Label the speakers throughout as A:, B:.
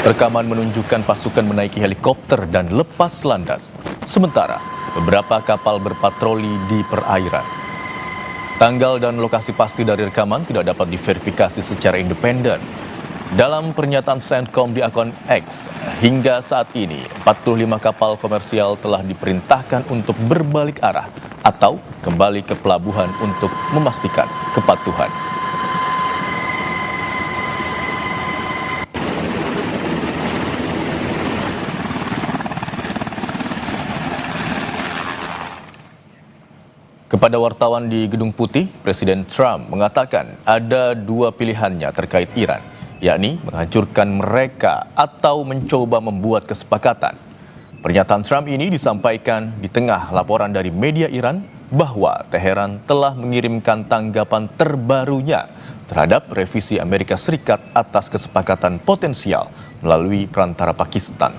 A: Rekaman menunjukkan pasukan menaiki helikopter dan lepas landas, sementara beberapa kapal berpatroli di perairan. Tanggal dan lokasi pasti dari rekaman tidak dapat diverifikasi secara independen. Dalam pernyataan CENTCOM di akun X, hingga saat ini 45 kapal komersial telah diperintahkan untuk berbalik arah atau kembali ke pelabuhan untuk memastikan kepatuhan. Kepada wartawan di Gedung Putih, Presiden Trump mengatakan ada dua pilihannya terkait Iran, yakni menghancurkan mereka atau mencoba membuat kesepakatan. Pernyataan Trump ini disampaikan di tengah laporan dari media Iran bahwa Teheran telah mengirimkan tanggapan terbarunya terhadap revisi Amerika Serikat atas kesepakatan potensial melalui perantara Pakistan.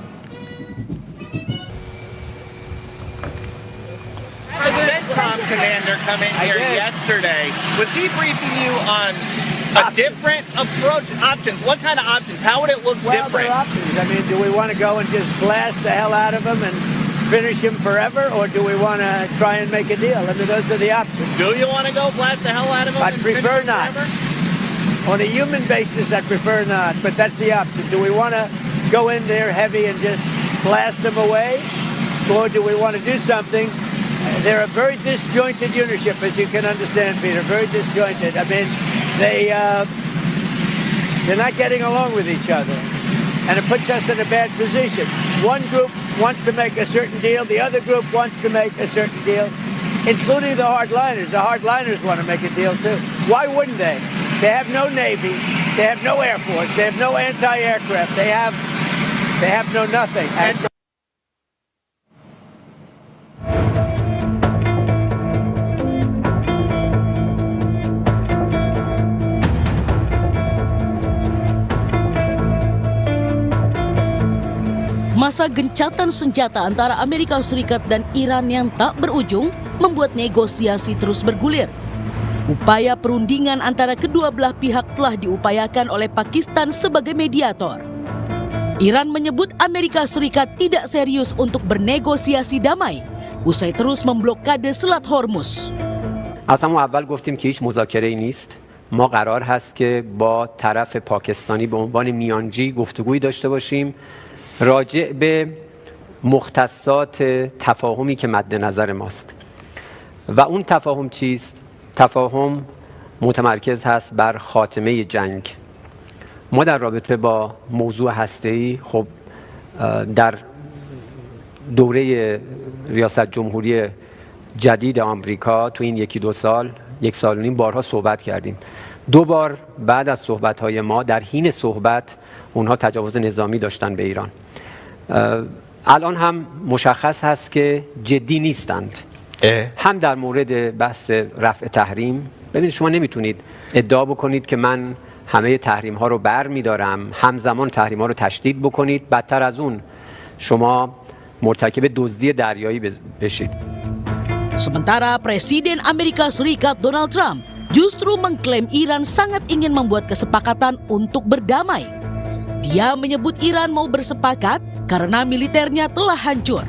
B: Commander come in here yesterday. Was he briefing you on a different approach, options? What kind of options? How would it look different?
C: There are options. I mean, do we want to go and just blast the hell out of him and finish him forever, or do we want to try and make a deal? I mean, those are the options.
B: Do you want to go blast the hell out of him?
C: I'd prefer not. On a human basis, I prefer not, but that's the option. Do we want to go in there heavy and just blast them away, or do we want to do something? They're a very disjointed unitship, as you can understand, Peter. Very disjointed. I mean, they're not getting along with each other, and it puts us in a bad position. One group wants to make a certain deal, the other group wants to make a certain deal, including the hardliners. The hardliners want to make a deal too. Why wouldn't they? They have no Navy, they have no Air Force, they have no anti-aircraft, they have no nothing.
D: Masa gencatan senjata antara Amerika Serikat dan Iran yang tak berujung membuat negosiasi terus bergulir. Upaya perundingan antara kedua belah pihak telah diupayakan oleh Pakistan sebagai mediator. Iran menyebut Amerika Serikat tidak serius untuk bernegosiasi damai, usai terus memblokade Selat Hormuz.
E: از همون اول گفتیم که هیچ مذاکره‌ای نیست. ما قرار هست که با طرف پاکستانی به عنوان میانجی گفتگویی داشته باشیم راجع به مختصات تفاهمی که مد نظر ماست و اون تفاهم چیست؟ تفاهم متمرکز هست بر خاتمه جنگ. ما در رابطه با موضوع هسته‌ای خب در دوره ریاست جمهوری جدید آمریکا تو این یکی دو سال، یک سال و نیم بارها صحبت کردیم. دو بار بعد از صحبت‌های ما در حین صحبت اونها تجاوز نظامی داشتن به ایران. الان هم مشخص هست که جدی نیستند. هم در مورد بحث رفع تحریم، ببینید شما نمیتونید ادعا بکنید که من همه تحریم ها رو بر میدارم، همزمان تحریم ها رو تشدید bکنید، بدتر از اون شما مرتکب دزدی دریایی بشید.
D: Sementara Presiden Amerika Serikat Donald Trump justru mengklaim Iran sangat ingin membuat kesepakatan untuk berdamai. Dia menyebut Iran mau bersepakat karena militernya telah hancur.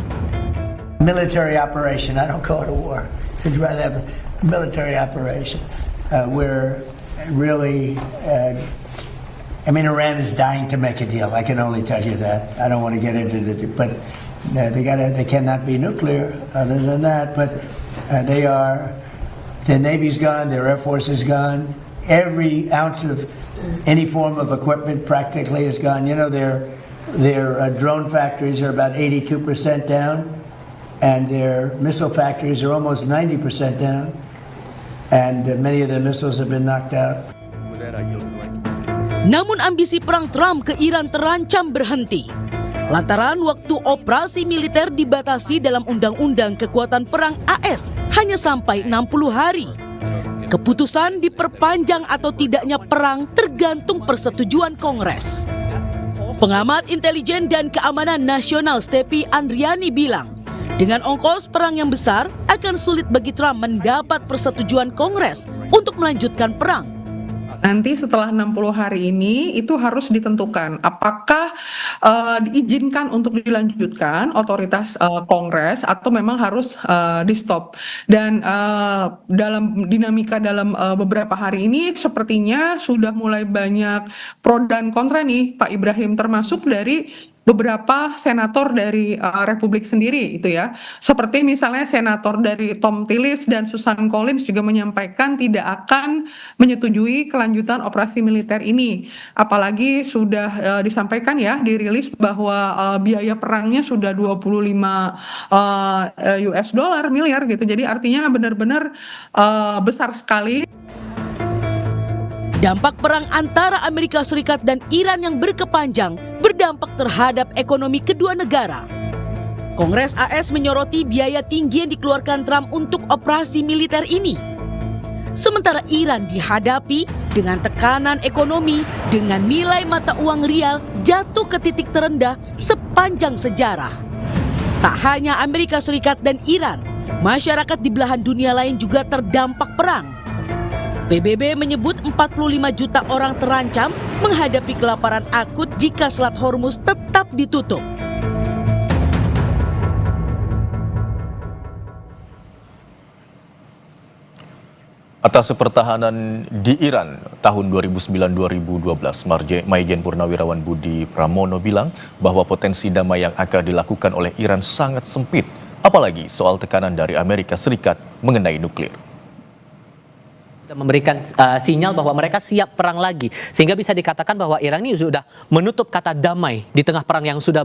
C: Military operation, I don't call it a war. I'd rather have a military operation. We're really, I mean, Iran is dying to make a deal. I can only tell you that. I don't want to get into the, but they cannot be nuclear other than that. But the Navy's gone, their Air Force is gone. Every ounce of any form of equipment practically is gone. You know, their drone factories are about 82% down, and their missile factories are almost 90% down, and many of the missiles have been knocked out.
D: Namun ambisi perang Trump ke Iran terancam berhenti. Lantaran waktu operasi militer dibatasi dalam Undang-Undang Kekuatan Perang AS hanya sampai 60 hari. Keputusan diperpanjang atau tidaknya perang tergantung persetujuan Kongres. Pengamat intelijen dan keamanan nasional Stepi Andriani bilang, dengan ongkos perang yang besar akan sulit bagi Trump mendapat persetujuan Kongres untuk melanjutkan perang.
F: Nanti setelah 60 hari ini itu harus ditentukan apakah diizinkan untuk dilanjutkan otoritas Kongres atau memang harus di-stop. Dan dalam dinamika dalam beberapa hari ini sepertinya sudah mulai banyak pro dan kontra nih Pak Ibrahim, termasuk dari beberapa senator dari Republik sendiri itu ya. Seperti misalnya senator dari Tom Tillis dan Susan Collins juga menyampaikan tidak akan menyetujui kelanjutan operasi militer ini. Apalagi sudah disampaikan ya, dirilis bahwa biaya perangnya sudah 25 US dollar miliar gitu. Jadi artinya benar-benar besar sekali.
D: Dampak perang antara Amerika Serikat dan Iran yang berkepanjang berdampak terhadap ekonomi kedua negara. Kongres AS menyoroti biaya tinggi yang dikeluarkan Trump untuk operasi militer ini. Sementara Iran dihadapi dengan tekanan ekonomi dengan nilai mata uang rial jatuh ke titik terendah sepanjang sejarah. Tak hanya Amerika Serikat dan Iran, masyarakat di belahan dunia lain juga terdampak perang. PBB menyebut 45 juta orang terancam menghadapi kelaparan akut jika Selat Hormuz tetap ditutup.
A: Atas pertahanan di Iran tahun 2009-2012, Maijen Purnawirawan Budi Pramono bilang bahwa potensi damai yang akan dilakukan oleh Iran sangat sempit, apalagi soal tekanan dari Amerika Serikat mengenai nuklir.
G: Memberikan sinyal bahwa mereka siap perang lagi, sehingga bisa dikatakan bahwa Iran ini sudah menutup kata damai di tengah perang yang sudah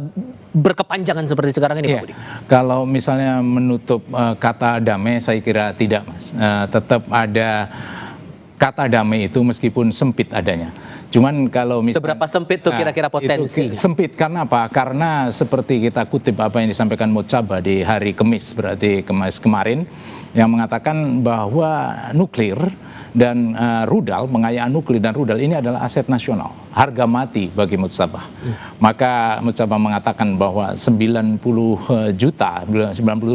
G: berkepanjangan seperti sekarang ini, Pak Budi.
H: Kalau misalnya menutup kata damai, saya kira tidak, Mas. Tetap ada kata damai itu meskipun sempit adanya. Cuman kalau misalnya
G: seberapa sempit tuh kira-kira potensi?
H: Sempit karena apa? Karena seperti kita kutip apa yang disampaikan Mojtaba di hari Kamis, berarti kemarin, yang mengatakan bahwa nuklir dan rudal, pengayaan nuklir dan rudal ini adalah aset nasional, harga mati bagi Mojtaba. Maka Mojtaba mengatakan bahwa 90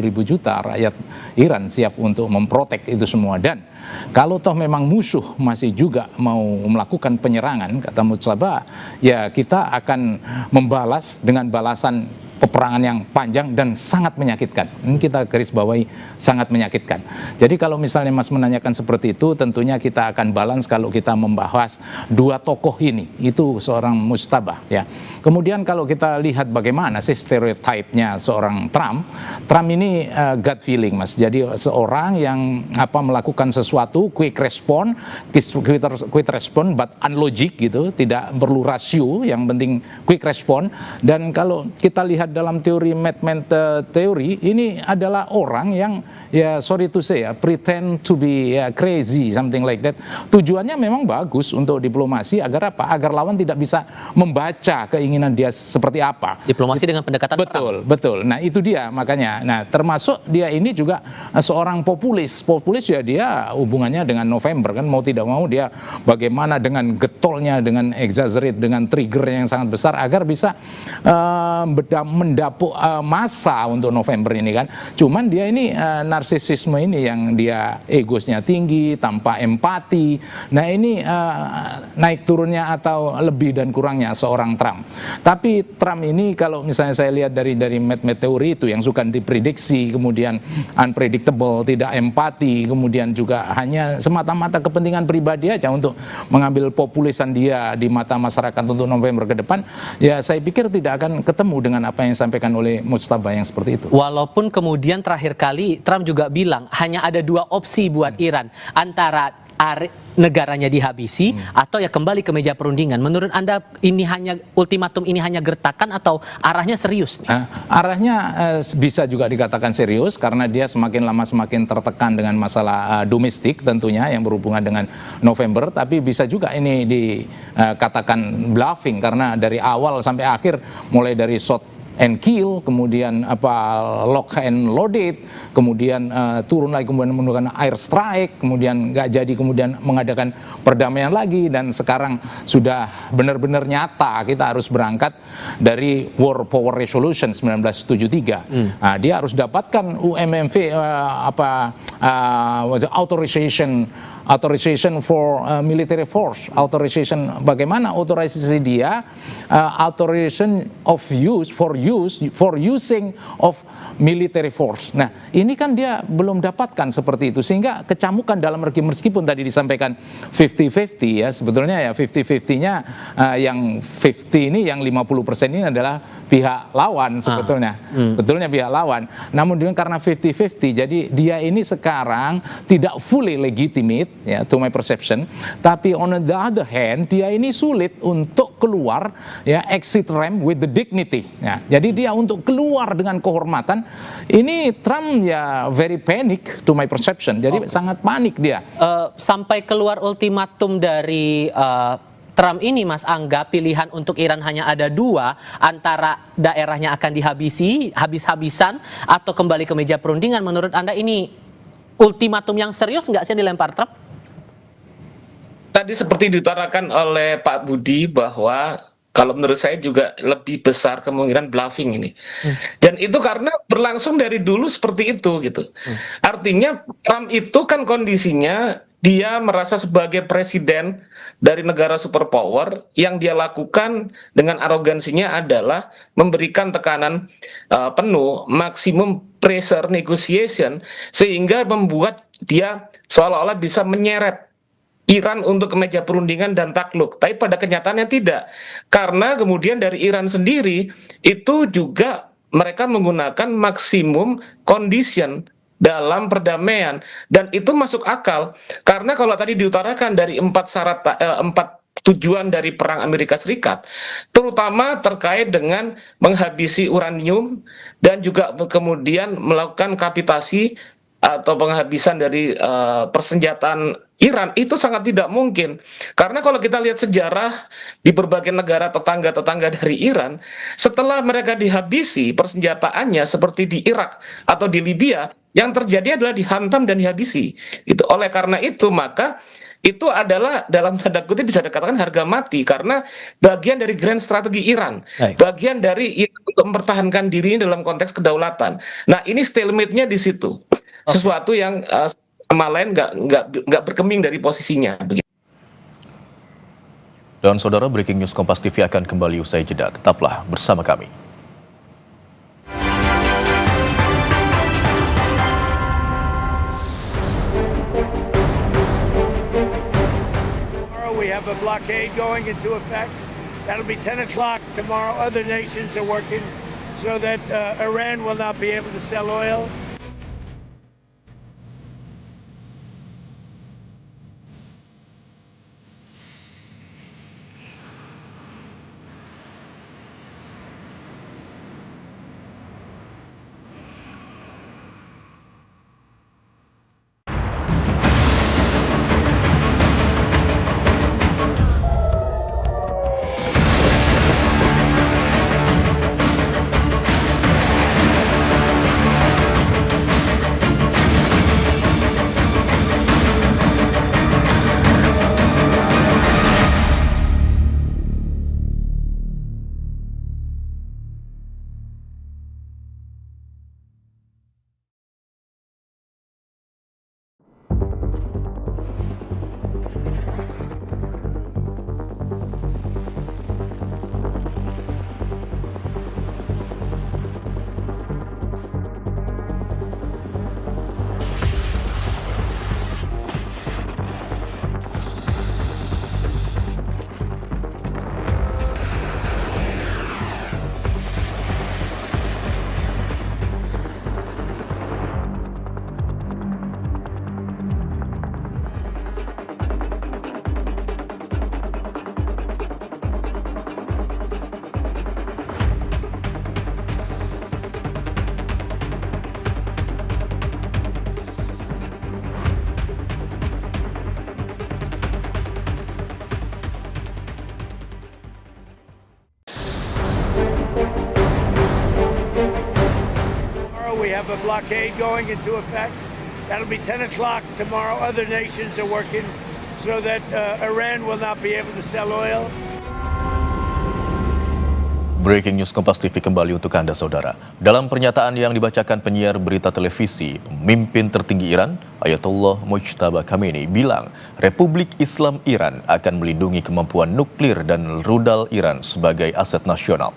H: ribu juta rakyat Iran siap untuk memprotek itu semua. Dan kalau toh memang musuh masih juga mau melakukan penyerangan, kata Mojtaba, ya kita akan membalas dengan balasan peperangan yang panjang dan sangat menyakitkan. Ini kita garis bawahi, sangat menyakitkan. Jadi kalau misalnya Mas menanyakan seperti itu, tentunya kita akan balance kalau kita membahas dua tokoh ini. Itu seorang Mojtaba, ya. Kemudian kalau kita lihat bagaimana sih stereotipnya seorang Trump ini gut feeling, Mas. Jadi seorang yang melakukan sesuatu quick response but unlogic gitu, tidak perlu rasio, yang penting quick response. Dan kalau kita lihat dalam teori teori ini adalah orang yang, ya sorry to say ya, pretend to be crazy, something like that. Tujuannya memang bagus untuk diplomasi, agar apa? Agar lawan tidak bisa membaca keinginan dia seperti apa.
G: Diplomasi dengan pendekatan
H: betul, perang. Betul. Nah itu dia makanya. Nah termasuk dia ini juga seorang populis. Populis ya, dia hubungannya dengan November kan, mau tidak mau dia bagaimana dengan getolnya, dengan exaggerate, dengan trigger yang sangat besar agar bisa mendapuk massa untuk November ini kan. Cuman dia ini narsisisme ini yang dia egosnya tinggi, tanpa empati. Nah ini naik turunnya atau lebih dan kurangnya seorang Trump. Tapi Trump ini kalau misalnya saya lihat dari teori itu yang suka diprediksi, kemudian unpredictable, tidak empati, kemudian juga hanya semata-mata kepentingan pribadi aja untuk mengambil populisan dia di mata masyarakat untuk November ke depan, ya saya pikir tidak akan ketemu dengan apa yang disampaikan oleh Mojtaba yang seperti itu.
G: Walaupun kemudian terakhir kali Trump juga bilang hanya ada dua opsi buat Iran, antara negaranya dihabisi atau ya kembali ke meja perundingan. Menurut Anda ini hanya ultimatum ini hanya gertakan atau arahnya serius nih?
H: Arahnya bisa juga dikatakan serius karena dia semakin lama semakin tertekan dengan masalah domestik tentunya yang berhubungan dengan November, tapi bisa juga ini dikatakan bluffing karena dari awal sampai akhir mulai dari shot and kill, kemudian lock and loaded, kemudian turun lagi, kemudian menggunakan air strike, kemudian nggak jadi, kemudian mengadakan perdamaian lagi, dan sekarang sudah benar-benar nyata kita harus berangkat dari War Power Resolution 1973. Nah, dia harus dapatkan UMMV authorization authorization for military force, authorization bagaimana authorization dia, authorization of use for using of military force. Nah, ini kan dia belum dapatkan seperti itu, sehingga kecamukan dalam meskipun tadi disampaikan 50-50 ya, sebetulnya ya 50-50-nya yang 50 ini, yang 50% ini adalah pihak lawan sebetulnya. Betulnya pihak lawan. Namun dengan karena 50-50, jadi dia ini sekarang tidak fully legitimate ya, to my perception, tapi on the other hand dia ini sulit untuk keluar ya, exit ramp with the dignity ya. Jadi dia untuk keluar dengan kehormatan, ini Trump ya very panic to my perception. Jadi sangat panik dia.
G: Sampai keluar ultimatum dari Trump ini, Mas Angga, pilihan untuk Iran hanya ada dua, antara daerahnya akan dihabisi habis-habisan atau kembali ke meja perundingan. Menurut Anda ini ultimatum yang serius nggak sih dilempar Trump?
I: Tadi seperti diutarakan oleh Pak Budi bahwa kalau menurut saya juga lebih besar kemungkinan bluffing ini. Dan itu karena berlangsung dari dulu seperti itu gitu. Artinya Trump itu kan kondisinya dia merasa sebagai presiden dari negara superpower, yang dia lakukan dengan arogansinya adalah memberikan tekanan penuh, maksimum pressure negotiation, sehingga membuat dia seolah-olah bisa menyeret Iran untuk ke meja perundingan dan takluk. Tapi pada kenyataannya tidak. Karena kemudian dari Iran sendiri itu juga mereka menggunakan maksimum condition dalam perdamaian, dan itu masuk akal karena kalau tadi diutarakan dari empat tujuan dari perang Amerika Serikat, terutama terkait dengan menghabisi uranium dan juga kemudian melakukan kapitasi atau penghabisan dari persenjataan Iran, itu sangat tidak mungkin. Karena kalau kita lihat sejarah di berbagai negara tetangga-tetangga dari Iran, setelah mereka dihabisi persenjataannya seperti di Irak atau di Libya, yang terjadi adalah dihantam dan dihabisi. Itu oleh karena itu, maka itu adalah dalam tanda kutip bisa dikatakan harga mati, karena bagian dari grand strategi Iran, bagian dari Iran untuk mempertahankan dirinya dalam konteks kedaulatan. Nah, ini stalemate-nya di situ. Sesuatu yang sama lain nggak berkeming dari posisinya.
A: Dan saudara, breaking news Kompas TV akan kembali usai jeda. Tetaplah bersama kami.
C: Tomorrow we have a blockade going into effect. That'll be 10 o'clock tomorrow. Other nations are working so that Iran will not be able to sell oil. We have a blockade going into effect. That'll be 10 o'clock tomorrow. Other nations are working so that Iran will not be able to sell oil.
A: Breaking News Kompas TV kembali untuk Anda, Saudara. Dalam pernyataan yang dibacakan penyiar berita televisi, pemimpin tertinggi Iran, Ayatollah Mojtaba Khamenei, bilang Republik Islam Iran akan melindungi kemampuan nuklir dan rudal Iran sebagai aset nasional.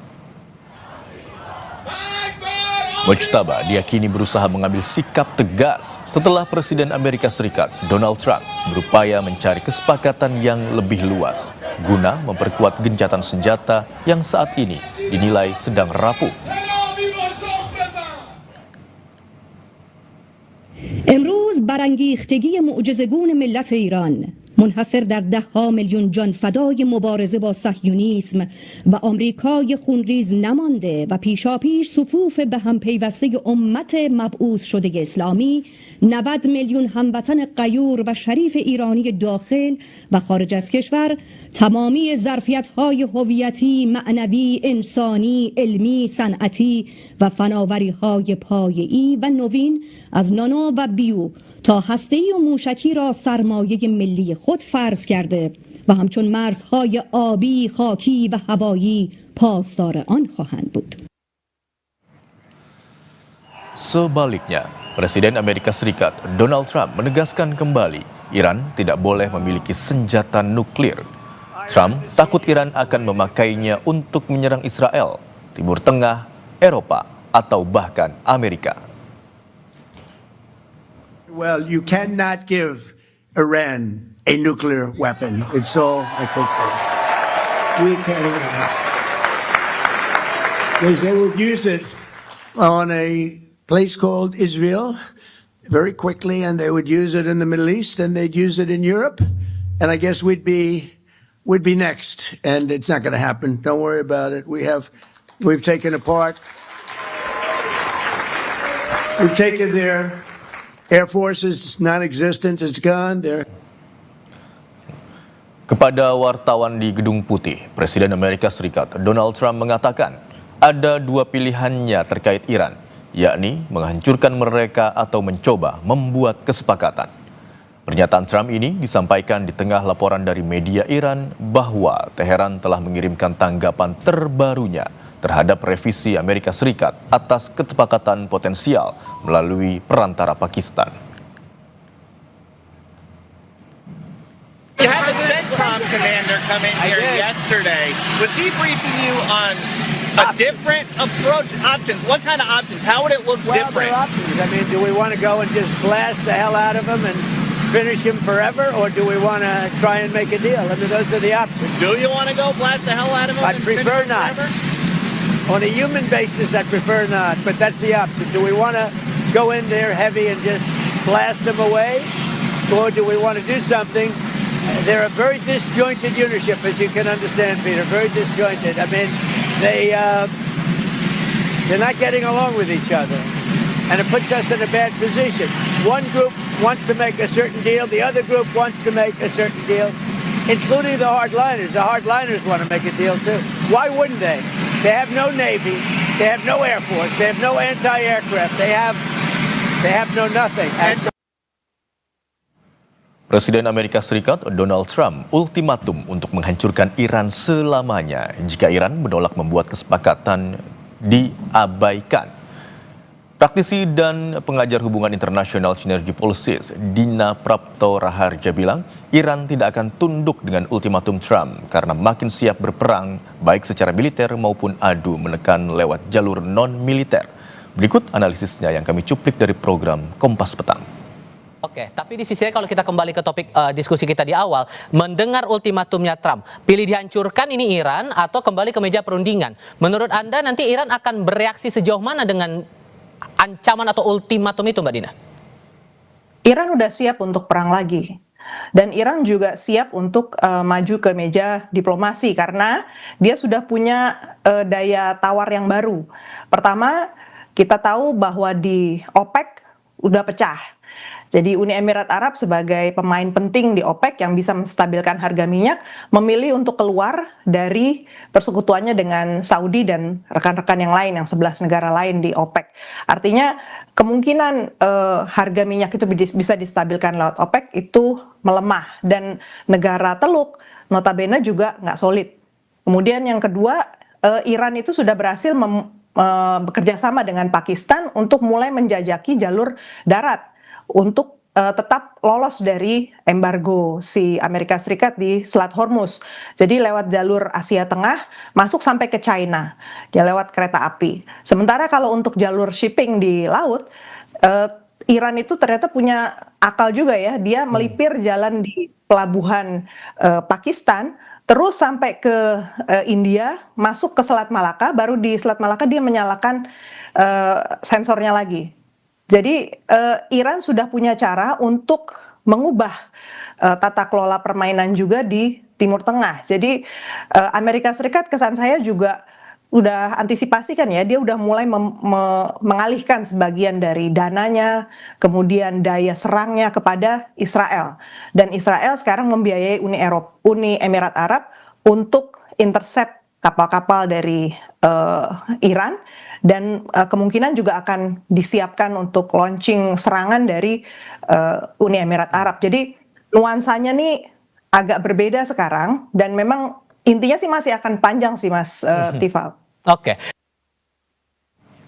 A: Mojtaba diyakini berusaha mengambil sikap tegas setelah Presiden Amerika Serikat Donald Trump berupaya mencari kesepakatan yang lebih luas guna memperkuat gencatan senjata yang saat ini dinilai sedang rapuh.
J: امروز برانگیختگی معجزه‌گون ملت ایران منحصر در ده‌ها میلیون جان فدای مبارزه با صهیونیسم و آمریکای خونریز نمانده و پیشاپیش صفوف به هم پیوسته امت مبعوث شده اسلامی 90 میلیون هموطن غیور و شریف ایرانی داخل و خارج از کشور تمامی ظرفیت‌های هویتی، معنوی، انسانی، علمی، صنعتی و فناوری‌های پایه‌ای و نوین از نانو و بیو تا هسته‌ای و موشکی را سرمایه ملی خود فرض کرده و همچون مرزهای آبی، خاکی و هوایی پاسدار آن خواهند بود.
A: Sebaliknya, Presiden Amerika Serikat Donald Trump menegaskan kembali Iran tidak boleh memiliki senjata nuklir. Trump takut Iran akan memakainya untuk menyerang Israel, Timur Tengah, Eropa, atau bahkan Amerika.
C: Well, you cannot give Iran a nuclear weapon. It's all I can say. We can, because they would use it on a place called Israel very quickly, and they would use it in the Middle East, and they'd use it in Europe, and I guess we'd be next, and it's not going to happen. Don't worry about it. We've taken apart. We've taken their Air Force is non-existent. It's gone.
A: Kepada wartawan di Gedung Putih, Presiden Amerika Serikat Donald Trump mengatakan ada dua pilihannya terkait Iran, yakni menghancurkan mereka atau mencoba membuat kesepakatan. Pernyataan Trump ini disampaikan di tengah laporan dari media Iran bahwa Teheran telah mengirimkan tanggapan terbarunya terhadap revisi Amerika Serikat atas kesepakatan potensial melalui perantara Pakistan.
B: You had the CENTCOM commander come in here yesterday. Was he briefing you on a different approach, options? What kind of options? How would it look different?
C: There are options. I mean, do we want to go and just blast the hell out of him and finish him forever, or do we want to try and make a deal? I mean, those are the options.
B: Do you want to go blast the hell out of him?
C: I'd
B: and finish
C: prefer
B: him
C: not.
B: forever?
C: On a human basis, I prefer not, but that's the option. Do we want to go in there heavy and just blast them away, or do we want to do something? They're a very disjointed unitship, as you can understand, Peter. Very disjointed. I mean, they're not getting along with each other, and it puts us in a bad position. One group wants to make a certain deal, the other group wants to make a certain deal, including the hardliners. The hardliners want to make a deal too. Why wouldn't they? They have no Navy, they have no Air Force, they have no anti-aircraft, they have no nothing.
A: Presiden Amerika Serikat Donald Trump ultimatum untuk menghancurkan Iran selamanya jika Iran menolak membuat kesepakatan diabaikan. Praktisi dan pengajar hubungan internasional Synergy Policies Dina Prapto Raharja bilang Iran tidak akan tunduk dengan ultimatum Trump karena makin siap berperang baik secara militer maupun adu menekan lewat jalur non-militer. Berikut analisisnya yang kami cuplik dari program Kompas Petang.
G: Oke, tapi di sisi lain kalau kita kembali ke topik diskusi kita di awal, mendengar ultimatumnya Trump, pilih dihancurkan ini Iran atau kembali ke meja perundingan. Menurut Anda nanti Iran akan bereaksi sejauh mana dengan ancaman atau ultimatum itu, Mbak Dina?
F: Iran udah siap untuk perang lagi. Dan Iran juga siap untuk maju ke meja diplomasi karena dia sudah punya daya tawar yang baru. Pertama, kita tahu bahwa di OPEC udah pecah. Jadi Uni Emirat Arab sebagai pemain penting di OPEC yang bisa menstabilkan harga minyak memilih untuk keluar dari persekutuannya dengan Saudi dan rekan-rekan yang lain, yang 11 negara lain di OPEC. Artinya kemungkinan harga minyak itu bisa distabilkan lewat OPEC itu melemah dan negara Teluk notabene juga nggak solid. Kemudian yang kedua,
K: Iran itu sudah berhasil bekerja sama dengan Pakistan untuk mulai menjajaki jalur darat untuk tetap lolos dari embargo si Amerika Serikat di Selat Hormuz. Jadi lewat jalur Asia Tengah masuk sampai ke China, dia lewat kereta api. Sementara kalau untuk jalur shipping di laut, Iran itu ternyata punya akal juga ya, dia melipir jalan di pelabuhan Pakistan, terus sampai ke India, masuk ke Selat Malaka, baru di Selat Malaka dia menyalakan sensornya lagi. Jadi Iran sudah punya cara untuk mengubah tata kelola permainan juga di Timur Tengah. Jadi Amerika Serikat kesan saya juga udah antisipasi kan ya, dia udah mulai mengalihkan sebagian dari dananya, kemudian daya serangnya kepada Israel. Dan Israel sekarang membiayai Uni Emirat Arab untuk intercept kapal-kapal dari Iran, dan kemungkinan juga akan disiapkan untuk launching serangan dari Uni Emirat Arab. Jadi nuansanya nih agak berbeda sekarang, dan memang intinya sih masih akan panjang sih Mas Tifal.
G: Oke.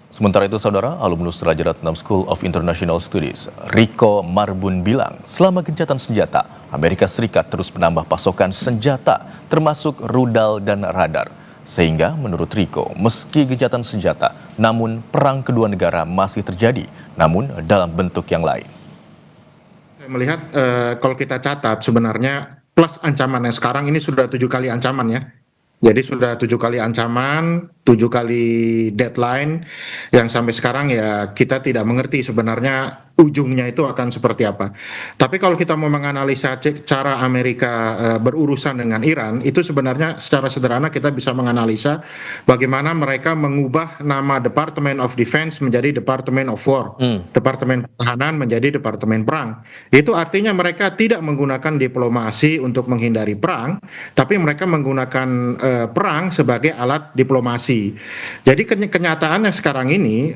A: Sementara itu, Saudara, alumnus Raja Ratnam School of International Studies, Riko Marbun bilang, selama gencatan senjata, Amerika Serikat terus menambah pasokan senjata, termasuk rudal dan radar. Sehingga menurut Riko, meski gencatan senjata, namun perang kedua negara masih terjadi, namun dalam bentuk yang lain.
L: Saya melihat kalau kita catat sebenarnya plus ancamannya sekarang ini sudah 7 kali ancaman ya. Jadi sudah 7 kali ancaman, 7 kali deadline, yang sampai sekarang ya kita tidak mengerti sebenarnya ujungnya itu akan seperti apa. Tapi kalau kita mau menganalisa cara Amerika berurusan dengan Iran, itu sebenarnya secara sederhana kita bisa menganalisa bagaimana mereka mengubah nama Department of Defense menjadi Department of War, Departemen Pertahanan menjadi Departemen Perang. Itu artinya mereka tidak menggunakan diplomasi untuk menghindari perang, tapi mereka menggunakan perang sebagai alat diplomasi. Jadi kenyataannya sekarang ini,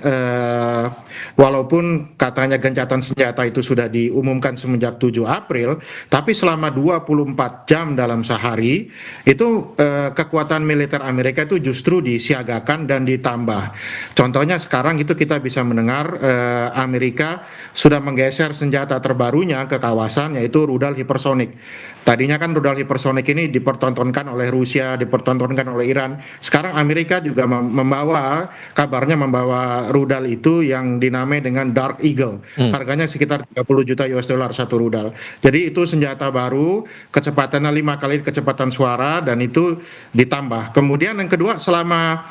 L: walaupun katanya gencatan senjata itu sudah diumumkan semenjak 7 April, tapi selama 24 jam dalam sehari, itu kekuatan militer Amerika itu justru disiagakan dan ditambah. Contohnya sekarang itu kita bisa mendengar Amerika sudah menggeser senjata terbarunya ke kawasan, yaitu rudal hipersonik. Tadinya kan rudal hipersonik ini dipertontonkan oleh Rusia, dipertontonkan oleh Iran. Sekarang Amerika juga kabarnya membawa rudal itu yang dinamai dengan Dark Eagle. Harganya sekitar 30 juta US dollar satu rudal. Jadi itu senjata baru, kecepatannya 5 kali kecepatan suara, dan itu ditambah. Kemudian yang kedua, selama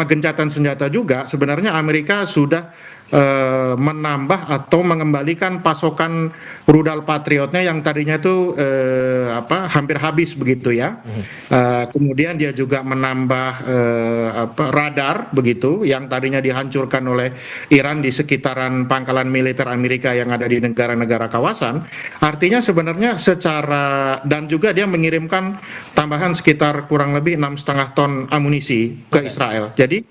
L: gencatan senjata juga sebenarnya Amerika sudah menambah atau mengembalikan pasokan rudal Patriotnya yang tadinya itu hampir habis begitu ya. Kemudian dia juga menambah radar begitu yang tadinya dihancurkan oleh Iran di sekitaran pangkalan militer Amerika yang ada di negara-negara kawasan. Artinya sebenarnya dan juga dia mengirimkan tambahan sekitar kurang lebih 6,5 ton amunisi ke Israel. Jadi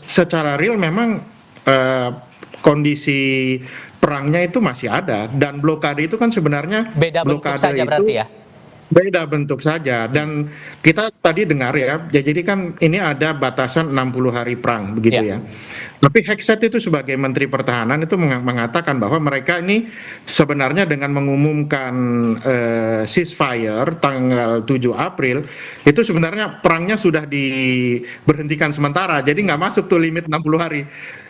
L: secara real memang kondisi perangnya itu masih ada, dan blokade itu kan sebenarnya
G: beda bentuk saja berarti ya?
L: Beda bentuk saja, dan kita tadi dengar ya, jadi kan ini ada batasan 60 hari perang begitu ya. Tapi Hegseth itu sebagai Menteri Pertahanan itu mengatakan bahwa mereka ini sebenarnya dengan mengumumkan ceasefire tanggal 7 April itu sebenarnya perangnya sudah diberhentikan sementara, jadi nggak masuk tuh limit 60 hari.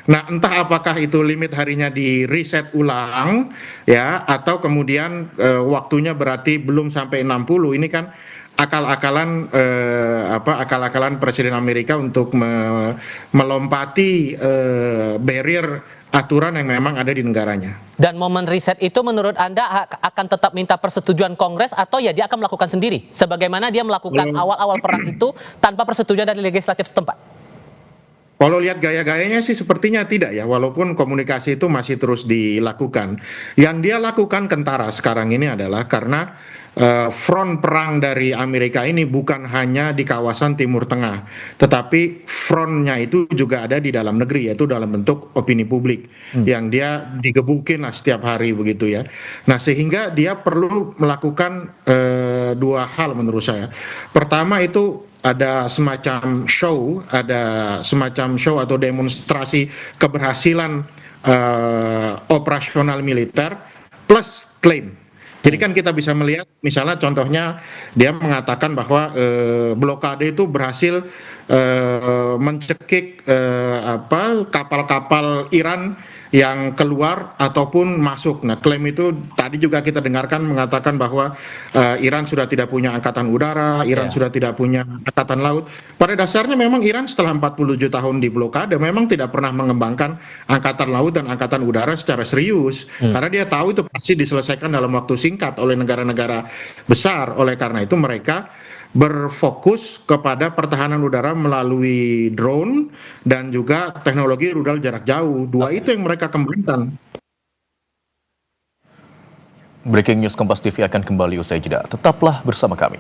L: Nah, entah apakah itu limit harinya di reset ulang ya, atau kemudian waktunya berarti belum sampai 60. Ini kan akal-akalan Presiden Amerika untuk melompati barrier aturan yang memang ada di negaranya.
G: Dan momen riset itu menurut Anda akan tetap minta persetujuan Kongres, atau ya dia akan melakukan sendiri sebagaimana dia melakukan awal-awal perang itu tanpa persetujuan dari legislatif setempat?
L: Kalau lihat gaya-gayanya sih sepertinya tidak ya, walaupun komunikasi itu masih terus dilakukan. Yang dia lakukan kentara sekarang ini adalah karena front perang dari Amerika ini bukan hanya di kawasan Timur Tengah, tetapi frontnya itu juga ada di dalam negeri, yaitu dalam bentuk opini publik yang dia digebukin lah setiap hari begitu ya. Nah, sehingga dia perlu melakukan 2 hal menurut saya. Pertama itu ada semacam show atau demonstrasi keberhasilan operasional militer plus klaim. Jadi kan kita bisa melihat, misalnya contohnya dia mengatakan bahwa blokade itu berhasil mencekik kapal-kapal Iran yang keluar ataupun masuk. Nah, klaim itu tadi juga kita dengarkan mengatakan bahwa Iran sudah tidak punya angkatan udara, Iran sudah tidak punya angkatan laut. Pada dasarnya memang Iran setelah 47 tahun di blokade memang tidak pernah mengembangkan angkatan laut dan angkatan udara secara serius, karena dia tahu itu pasti diselesaikan dalam waktu singkat oleh negara-negara besar. Oleh karena itu mereka berfokus kepada pertahanan udara melalui drone dan juga teknologi rudal jarak jauh. Dua itu yang mereka kembangkan.
A: Breaking News Kompas TV akan kembali usai jeda. Tetaplah bersama kami.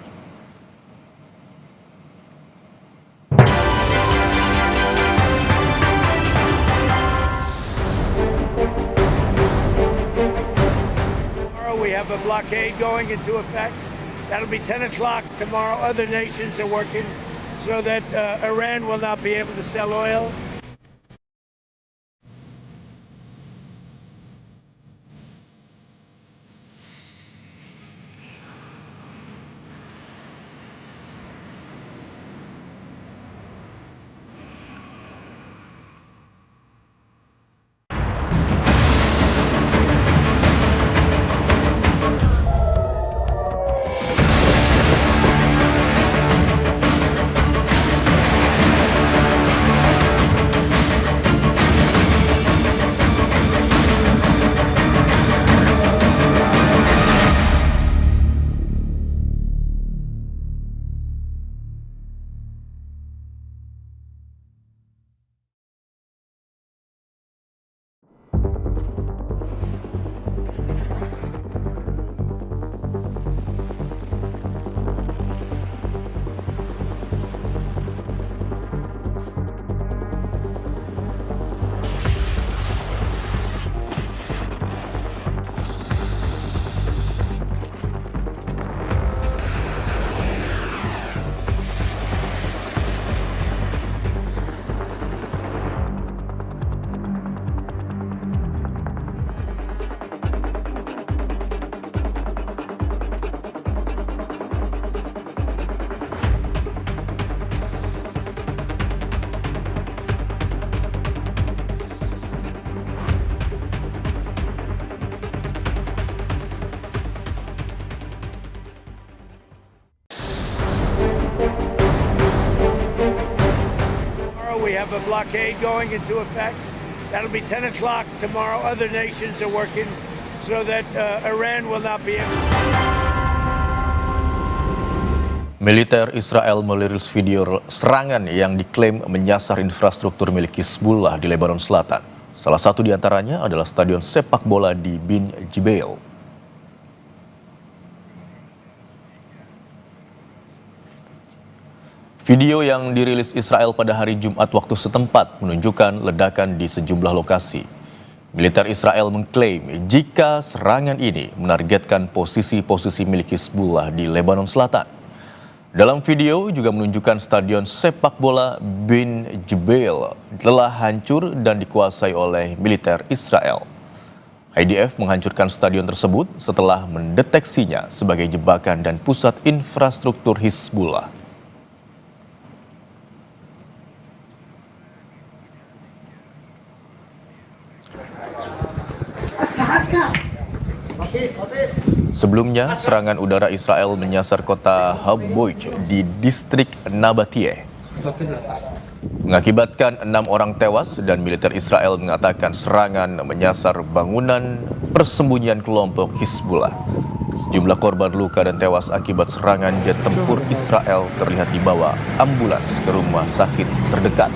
C: Tomorrow we have a blockade going into effect. That'll be 10 o'clock tomorrow. Other nations are working so that Iran will not be able to sell oil. We have a blockade going into effect. That'll be 10 o'clock tomorrow. Other nations are working so that Iran will not be able.
A: Militer Israel merilis video serangan yang diklaim menyasar infrastruktur milik Hizbullah di Lebanon Selatan. Salah satu di antaranya adalah stadion sepak bola di Bin Jibeil. Video yang dirilis Israel pada hari Jumat waktu setempat menunjukkan ledakan di sejumlah lokasi. Militer Israel mengklaim jika serangan ini menargetkan posisi-posisi milik Hizbullah di Lebanon Selatan. Dalam video juga menunjukkan stadion sepak bola Bin Jibeil telah hancur dan dikuasai oleh militer Israel. IDF menghancurkan stadion tersebut setelah mendeteksinya sebagai jebakan dan pusat infrastruktur Hizbullah. Sebelumnya, serangan udara Israel menyasar kota Habboij di distrik Nabatiyeh, mengakibatkan 6 orang tewas dan militer Israel mengatakan serangan menyasar bangunan persembunyian kelompok Hizbullah. Sejumlah korban luka dan tewas akibat serangan jet tempur Israel terlihat dibawa ambulans ke rumah sakit terdekat.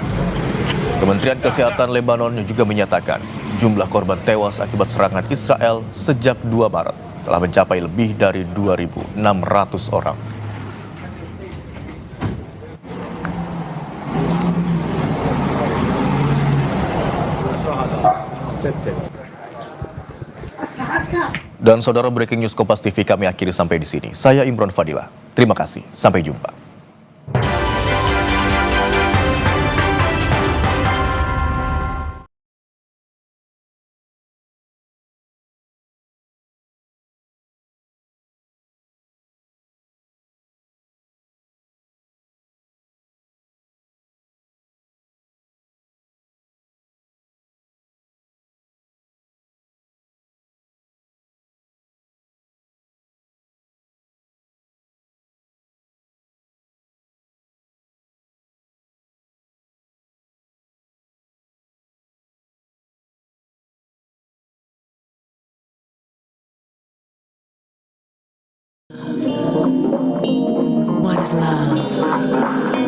A: Kementerian Kesehatan Lebanon juga menyatakan jumlah korban tewas akibat serangan Israel sejak 2 Maret telah mencapai lebih dari 2.600 orang. Dan saudara, Breaking News Kompas TV kami akhiri sampai di sini. Saya Imron Fadilah. Terima kasih. Sampai jumpa.
M: What is love?